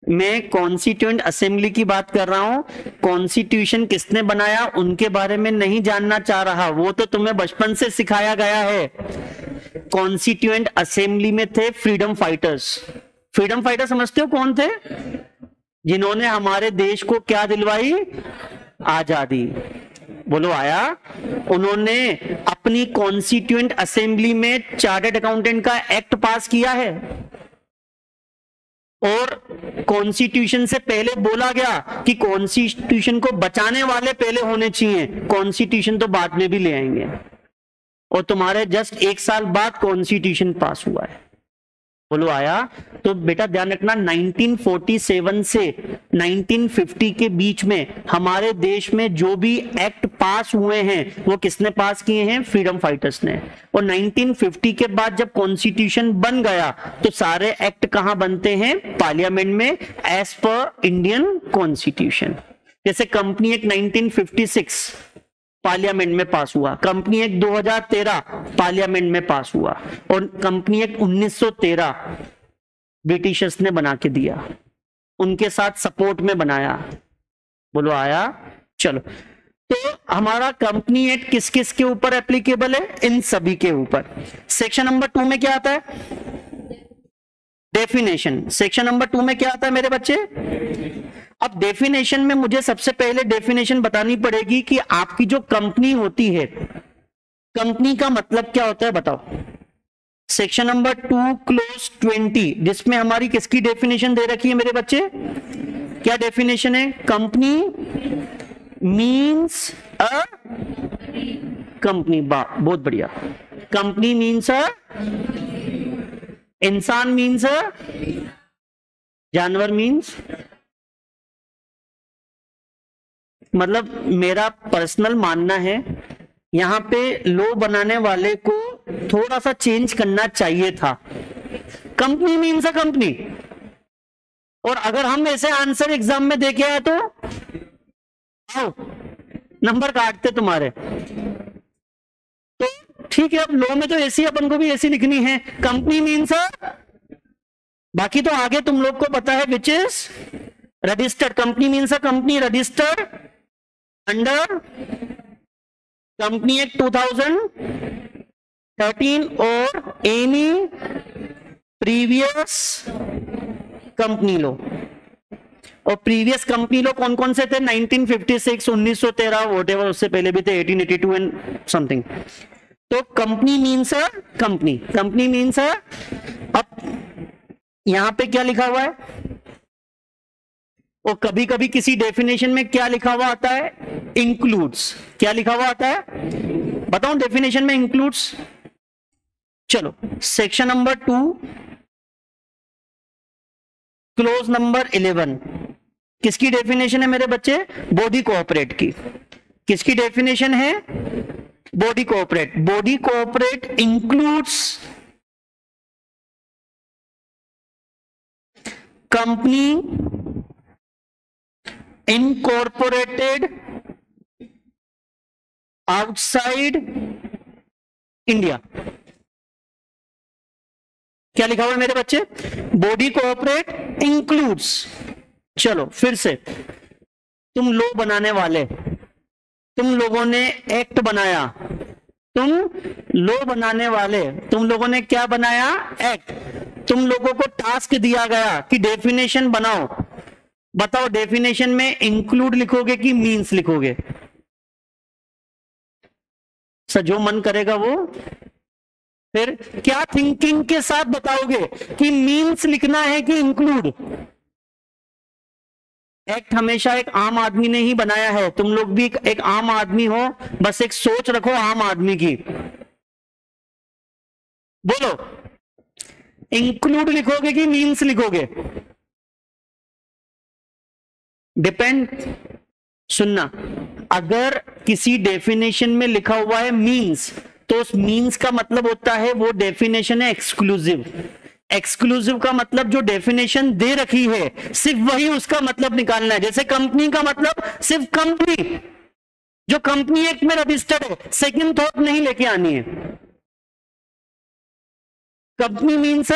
मैं कॉन्स्टिट्यूएंट असेंबली की बात कर रहा हूं। कॉन्स्टिट्यूशन किसने बनाया उनके बारे में नहीं जानना चाह रहा, वो तो तुम्हें बचपन से सिखाया गया है। कॉन्स्टिट्यूएंट असेंबली में थे फ्रीडम फाइटर्स। फ्रीडम फाइटर समझते हो कौन थे? जिन्होंने हमारे देश को क्या दिलवाई? आजादी। बोलो आया? उन्होंने अपनी कॉन्स्टिट्यूएंट असेंबली में चार्टर्ड अकाउंटेंट का एक्ट पास किया है और कॉन्स्टिट्यूशन से पहले बोला गया कि कॉन्स्टिट्यूशन को बचाने वाले पहले होने चाहिए, कॉन्स्टिट्यूशन तो बाद में भी ले आएंगे। और तुम्हारे जस्ट 1 साल बाद कॉन्स्टिट्यूशन पास हुआ है। बोलो आया? तो बेटा ध्यान रखना 1947 से 1950 के बीच में हमारे देश में जो भी एक्ट पास हुए हैं वो किसने पास किए हैं? फ्रीडम फाइटर्स ने। और 1950 के बाद जब कॉन्स्टिट्यूशन बन गया तो सारे एक्ट कहां बनते हैं? पार्लियामेंट में, एज पर इंडियन कॉन्स्टिट्यूशन। जैसे कंपनी एक्ट 1956 पार्लियामेंट में पास हुआ, कंपनी एक्ट 2013 पार्लियामेंट में पास हुआ, और कंपनी एक्ट 1913 ब्रिटिशर्स ने बना के दिया, उनके साथ सपोर्ट में बनाया। बोलो आया? चलो, तो हमारा कंपनी एक्ट किस किस के ऊपर एप्लीकेबल है? इन सभी के ऊपर। सेक्शन नंबर 2 में क्या आता है? डेफिनेशन। सेक्शन नंबर 2 में क्या आता है मेरे बच्चे? अब डेफिनेशन में मुझे सबसे पहले डेफिनेशन बतानी पड़ेगी कि आपकी जो कंपनी होती है, कंपनी का मतलब क्या होता है बताओ। सेक्शन नंबर 2 क्लोज 20 जिसमें हमारी किसकी डेफिनेशन दे रखी है मेरे बच्चे? क्या डेफिनेशन है? Company means a company. बहुत बढ़िया। कंपनी मीन्स अ, इंसान मीन्स अ, जानवर मीन्स, मतलब मेरा पर्सनल मानना है यहां पे लॉ बनाने वाले को थोड़ा सा चेंज करना चाहिए था। Company means a company. और अगर हम ऐसे आंसर एग्जाम में देखे आए तो आओ नंबर काटते तुम्हारे। तो ठीक है, अब लॉ में तो ऐसी अपन को भी ऐसी लिखनी है, कंपनी मीन्स अ, बाकी तो आगे तुम लोग को पता है which is registered. Company means a company registered under company act 2013 और एनी प्रीवियस कंपनी लॉ। और प्रीवियस कंपनी लॉ कौन कौन से थे? 1956, 1913, व्हाटएवर, उससे पहले भी थे 1882 एंड समथिंग। तो company means a company, company means अ। अब यहां पे क्या लिखा हुआ है? और कभी कभी किसी डेफिनेशन में क्या लिखा हुआ आता है? इंक्लूड्स। क्या लिखा हुआ आता है? बताओ डेफिनेशन में इंक्लूड्स। चलो, सेक्शन नंबर 2 क्लोज नंबर 11 किसकी डेफिनेशन है मेरे बच्चे? बॉडी कोऑपरेट की। किसकी डेफिनेशन है? Body cooperate. Body cooperate includes company incorporated outside India. क्या लिखा हुआ है मेरे बच्चे? Body cooperate includes. चलो फिर से, तुम लॉ बनाने वाले, तुम लोगों ने एक्ट बनाया, तुम लॉ बनाने वाले, तुम लोगों ने क्या बनाया? एक्ट। तुम लोगों को टास्क दिया गया कि डेफिनेशन बनाओ। बताओ डेफिनेशन में इंक्लूड लिखोगे कि मीन्स लिखोगे? सर जो मन करेगा वो। फिर क्या थिंकिंग के साथ बताओगे कि मीन्स लिखना है कि इंक्लूड? एक्ट हमेशा एक आम आदमी ने ही बनाया है, तुम लोग भी एक आम आदमी हो, बस एक सोच रखो आम आदमी की। बोलो, इंक्लूड लिखोगे कि मीन्स लिखोगे? डिपेंड। सुनना, अगर किसी डेफिनेशन में लिखा हुआ है मीन्स, तो उस मीन्स का मतलब होता है वो डेफिनेशन है एक्सक्लूसिव। एक्सक्लूसिव का मतलब जो डेफिनेशन दे रखी है सिर्फ वही उसका मतलब निकालना है। जैसे कंपनी का मतलब सिर्फ कंपनी, जो कंपनी एक्ट में रजिस्टर्ड है, सेकंड थॉट नहीं लेके आनी है। Company means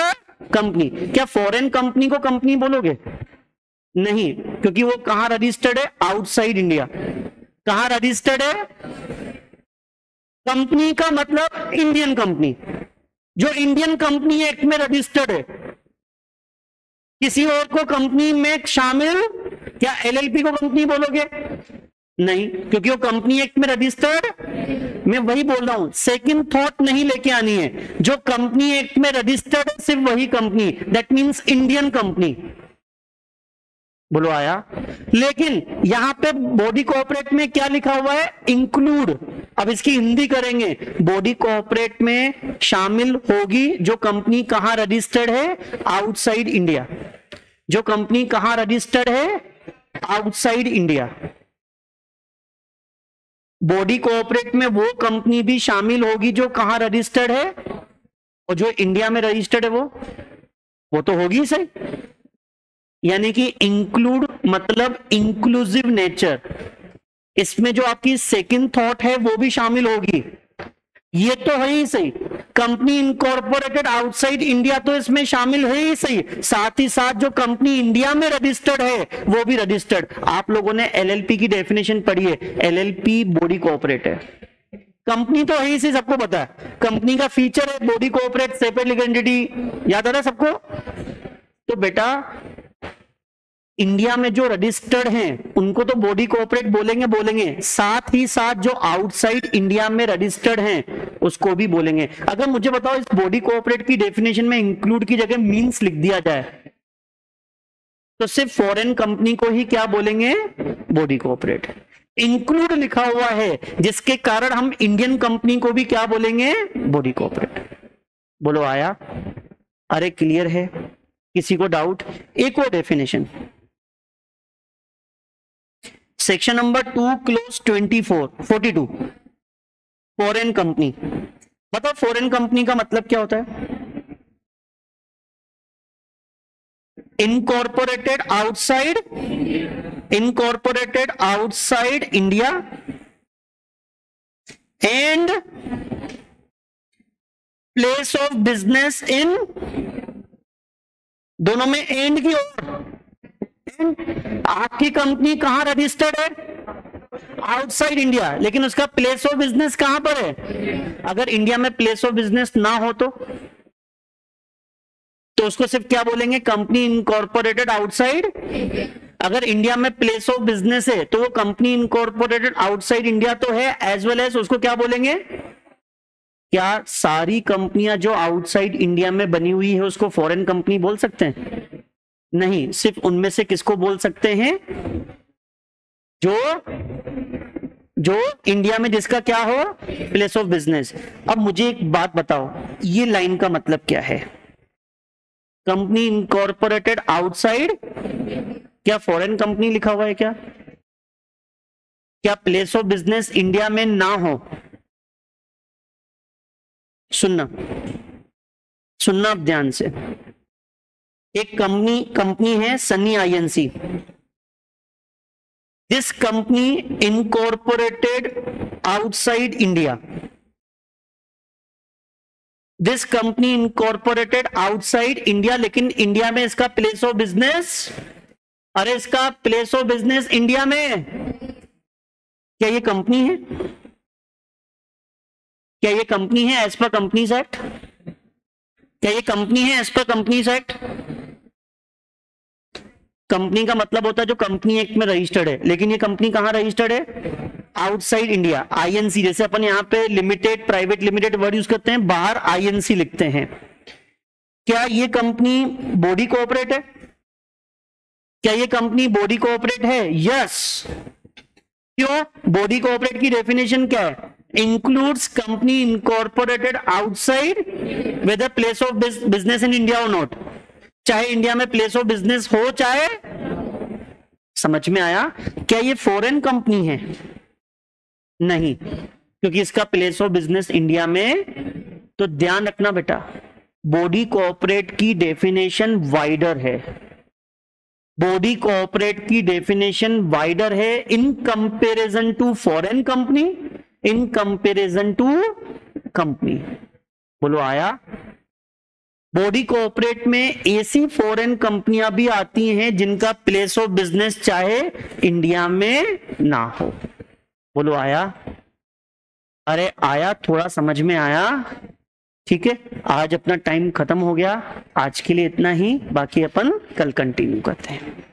company. क्या फॉरेन कंपनी को कंपनी बोलोगे? नहीं, क्योंकि वो कहां रजिस्टर्ड है? Outside India. कहां रजिस्टर्ड है? कंपनी का मतलब इंडियन कंपनी, जो इंडियन कंपनी एक्ट में रजिस्टर्ड है। किसी और को कंपनी में शामिल, क्या एलएलपी को कंपनी बोलोगे? नहीं, क्योंकि वो कंपनी एक्ट में रजिस्टर्ड। मैं वही बोल रहा हूं, सेकंड थॉट नहीं लेके आनी है। जो कंपनी एक्ट में रजिस्टर्ड है सिर्फ वही company, that means Indian company. बोलो आया? लेकिन यहां पे बॉडी कोऑपरेट में क्या लिखा हुआ है? इंक्लूड। अब इसकी हिंदी करेंगे, बॉडी कोऑपरेट में शामिल होगी जो कंपनी कहां रजिस्टर्ड है? Outside India. जो कंपनी कहां रजिस्टर्ड है? Outside India. बॉडी कोऑपरेट में वो कंपनी भी शामिल होगी जो कहां रजिस्टर्ड है, और जो इंडिया में रजिस्टर्ड है वो तो होगी सही। यानी कि इंक्लूड मतलब इंक्लूसिव नेचर। इसमें जो आपकी सेकंड थॉट है वो भी शामिल होगी। ये तो है ही सही। कंपनी इनकॉर्पोरेटेड आउटसाइड इंडिया तो इसमें शामिल है ही सही, साथ ही साथ जो कंपनी इंडिया में रजिस्टर्ड है वो भी रजिस्टर्ड। आप लोगों ने एलएलपी की डेफिनेशन पढ़ी है, एलएलपी बॉडी कोऑपरेट है। कंपनी तो है ही सही, सबको पता है। कंपनी का फीचर है body cooperate, separate legal entity, याद आ रहा है सबको? तो बेटा इंडिया में जो रजिस्टर्ड हैं उनको तो बॉडी कोऑपरेट बोलेंगे, साथ ही साथ जो आउटसाइड इंडिया में रजिस्टर्ड हैं उसको भी बोलेंगे। अगर मुझे बताओ इस बॉडी कोऑपरेट की डेफिनेशन में इंक्लूड की जगह मींस लिख दिया जाए तो सिर्फ फॉरेन कंपनी को ही क्या बोलेंगे? Body cooperate. इंक्लूड लिखा हुआ है जिसके कारण हम इंडियन कंपनी को भी क्या बोलेंगे? Body cooperate. बोलो आया? अरे क्लियर है? किसी को डाउट? एक और definition, section number 2 close 42 foreign company. बताओ फॉरेन कंपनी का मतलब क्या होता है? Incorporated outside India and place of business इन, दोनों में एंड की ओर। आपकी कंपनी कहां रजिस्टर्ड है? आउटसाइड इंडिया, लेकिन उसका प्लेस ऑफ बिजनेस कहां पर है? अगर इंडिया में प्लेस ऑफ बिजनेस ना हो तो उसको सिर्फ क्या बोलेंगे? Company incorporated outside. अगर इंडिया में प्लेस ऑफ बिजनेस है तो वो कंपनी इनकॉर्पोरेटेड आउटसाइड इंडिया तो है, एज वेल एज उसको क्या बोलेंगे? क्या सारी कंपनियां जो आउटसाइड इंडिया में बनी हुई है उसको फॉरेन कंपनी बोल सकते हैं? नहीं, सिर्फ उनमें से किसको बोल सकते हैं? जो इंडिया में जिसका क्या हो? Place of business. अब मुझे एक बात बताओ, ये लाइन का मतलब क्या है? कंपनी इनकॉर्पोरेटेड आउटसाइड, क्या फॉरेन कंपनी लिखा हुआ है क्या? क्या प्लेस ऑफ बिजनेस इंडिया में ना हो? सुनना अब ध्यान से। एक कंपनी है Sunny INC. This company incorporated outside India. This company incorporated outside India, लेकिन इंडिया में इसका प्लेस ऑफ बिजनेस, अरे इसका प्लेस ऑफ बिजनेस इंडिया में। क्या ये कंपनी है? क्या ये कंपनी है एज पर कंपनीज एक्ट? क्या ये कंपनी है as per companies act? Company का मतलब होता है जो कंपनी एक्ट में रजिस्टर्ड है, लेकिन ये कंपनी कहां रजिस्टर्ड है? Outside India, INC. जैसे अपन यहाँ पे limited, private limited word use करते हैं, बाहर आईएनसी लिखते हैं। क्या ये कंपनी बॉडी कोऑपरेट है? क्या ये कंपनी बॉडी कोऑपरेट है? यस। क्यों? बॉडी कोऑपरेट की डेफिनेशन क्या है? Includes company incorporated outside whether place of business in India और नॉट, चाहे इंडिया में प्लेस ऑफ बिजनेस हो चाहे। समझ में आया? क्या ये फॉरेन कंपनी है? नहीं, क्योंकि इसका प्लेस ऑफ बिजनेस इंडिया में। तो ध्यान रखना बेटा, बॉडी कोऑपरेट की डेफिनेशन वाइडर है। बॉडी कोऑपरेट की डेफिनेशन वाइडर है in comparison to foreign company, in comparison to company. बोलो आया? बॉडी कोऑपरेट में ऐसी फॉरेन कंपनियां भी आती हैं जिनका प्लेस ऑफ बिजनेस चाहे इंडिया में ना हो। बोलो आया? अरे आया? थोड़ा समझ में आया? ठीक है, आज अपना टाइम खत्म हो गया, आज के लिए इतना ही, बाकी अपन कल कंटिन्यू करते हैं।